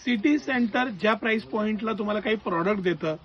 City centre ज्या price पॉइंटला तुम्हाला काही प्रॉडक्ट देतं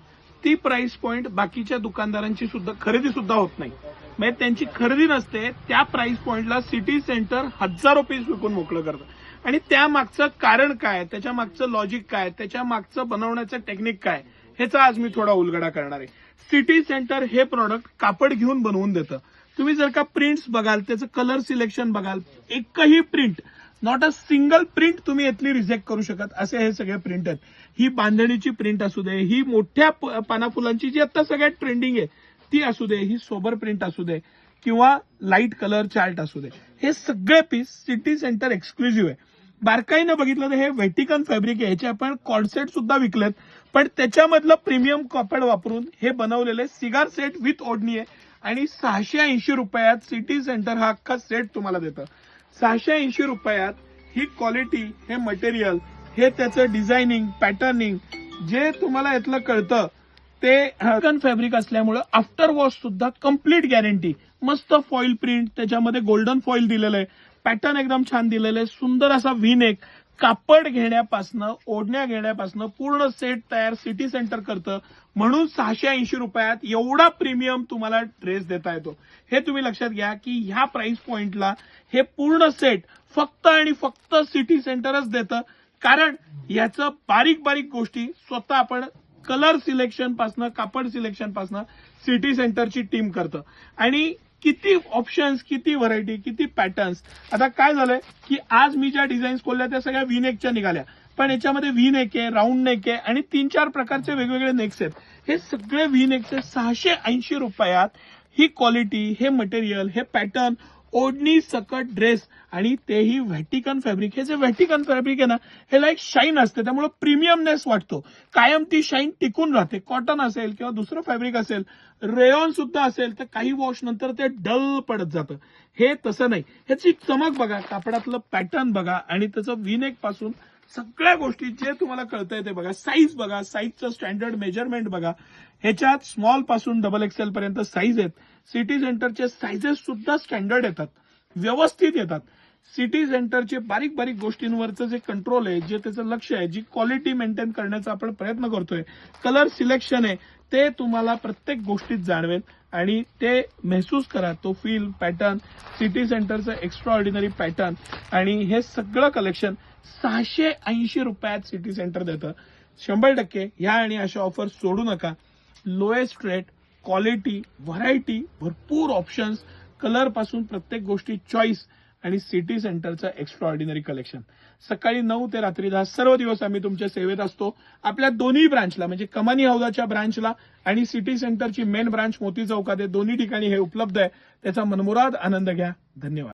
ती प्राइस पॉइंट बाकीच्या दुकानदारांची सुद्धा खरेदी सुद्धा होत नाही. म्हणजे त्यांची खरेदी नसते, त्या प्राइस पॉइंटला सिटी सेंटर हजारो पीस विकून मोकळं करतं. आणि त्या मागचं कारण काय, त्याच्या मागचं लॉजिक काय, त्याच्या मागचं बनवण्याचं टेक्निक काय, ह्याचा आज मी थोडा उलगडा करणार आहे. सिटी सेंटर हे प्रॉडक्ट कापड घेऊन बनवून देतं. तुम्ही जर का प्रिंट्स बघाल, त्याचं कलर सिलेक्शन बघाल, एकही print, not a single print तुम्ही यातली रिजेक्ट करू शकत असे हे सगळे प्रिंट आहेत. ही बांधणीची प्रिंट असू दे, ही मोठ्या पानाफुलांची जी आता सगळ्यात ट्रेंडिंग आहे ती असू दे, ही सोबर प्रिंट असू दे किंवा लाईट कलर चार्ट असू दे, हे सगळे पीस सिटी सेंटर एक्सक्लुझिव्ह आहे. बारकाईनं बघितलं तर हे व्हेटिकन फॅब्रिक आहे. ह्याचे आपण कॉर्डसेट सुद्धा विकलेत, पण त्याच्यामधलं प्रीमियम कापड वापरून हे बनवलेले सिगार सेट विथ ओढणी आहे. आणि 680 रुपयात सिटी सेंटर हा अख्खा सेट तुम्हाला देतं. 680 रुपयात ही क्वालिटी, हे मटेरियल, हे त्याचं डिझायनिंग, पॅटर्निंग जे तुम्हाला यातलं कळतं ते व्हेटिकन फॅब्रिक असल्यामुळे आफ्टर वॉश सुद्धा कम्प्लीट गॅरंटी. मस्त फॉईल प्रिंट, त्याच्यामध्ये गोल्डन फॉईल दिलेलं आहे, पॅटर्न एकदम छान दिलेलं आहे, सुंदर असा व्ही नेक. कापड घेण्यापासनं, ओढण्या घेण्यापासनं पूर्ण सेट तयार सिटी सेंटर करतं. म्हणून 680 रुपयात एवढा प्रीमियम तुम्हाला ड्रेस देता येतो. हे तुम्ही लक्षात घ्या की ह्या प्राइस पॉइंटला हे पूर्ण सेट फक्त आणि फक्त सिटी सेंटरच देतं. कारण याचं बारीक बारीक गोष्टी स्वतः आपण कलर सिलेक्शन पासनं, कापड सिलेक्शन पासनं सिटी सेंटरची टीम करतं. आणि किती ऑप्शन्स, किती व्हरायटी, किती पॅटर्न्स. आता काय झालंय की आज मी ज्या डिझाईन्स खोलल्या त्या सगळ्या व्ही नेकच्या निघाल्या, पण याच्यामध्ये व्ही नेक आहे, राऊंड नेक आहे आणि 3-4 प्रकारचे वेगवेगळे नेक्स आहेत. हे सगळे व्ही नेकचे 680 रुपयात ही क्वालिटी, हे मटेरियल, हे पॅटर्न, ओढणी सकट ड्रेस आणि तेही व्हेटिकन फॅब्रिक. हे जे व्हेटिकन फॅब्रिक आहे ना, ह्याला एक शाईन असते, त्यामुळे प्रीमियमनेस वाटतो. कायम ती शाईन टिकून राहते. कॉटन असेल किंवा दुसरं फॅब्रिक असेल, रेयॉन सुद्धा असेल, तर काही वॉश नंतर ते डल पडत जातं. हे तसं नाही. ह्याची चमक बघा, कापडातलं पॅटर्न बघा आणि त्याचं व्ही नेक पासून सगळ्या गोष्टी जे तुम्हाला कळतंय ते बघा. साईज बघा, साईजचं स्टँडर्ड मेजरमेंट बघा. ह्याच्यात स्मॉल पासून XXL पर्यंत साईज आहेत. सिटी सेंटरचे साईजेस सुद्धा स्टँडर्ड येतात, व्यवस्थित येतात. सिटी सेंटरचे बारीक बारीक गोष्टींवरचं जे कंट्रोल आहे, जे त्याचं लक्ष आहे, जी क्वालिटी मेंटेन करण्याचा आपण प्रयत्न करतोय, कलर सिलेक्शन आहे, ते तुम्हाला प्रत्येक गोष्टीत जाणवेल. आणि ते महसूस करा, तो फील, पॅटर्न, सिटी सेंटरचं एक्स्ट्रा ऑर्डिनरी पॅटर्न आणि हे सगळं कलेक्शन 680 रुपयात सिटी सेंटर देतं. 100% ह्या आणि अशा ऑफर सोडू नका. लोएस्ट रेट, क्वालिटी, व्हरायटी, भरपूर ऑप्शन्स, कलर पासून प्रत्येक गोष्टी चॉईस आणि सिटी सेंटरचं एक्स्ट्रा ऑर्डिनरी कलेक्शन. सकाळी 9 ते रात्री 10 सर्व दिवस आम्ही तुमच्या सेवेत असतो. आपल्या दोन्ही ब्रांचला, म्हणजे कमानी हौदाच्या ब्रांचला आणि सिटी सेंटरची मेन ब्रांच मोती चौकात आहे, दोन्ही ठिकाणी हे उपलब्ध आहे. त्याचा मनमुराद आनंद घ्या. धन्यवाद.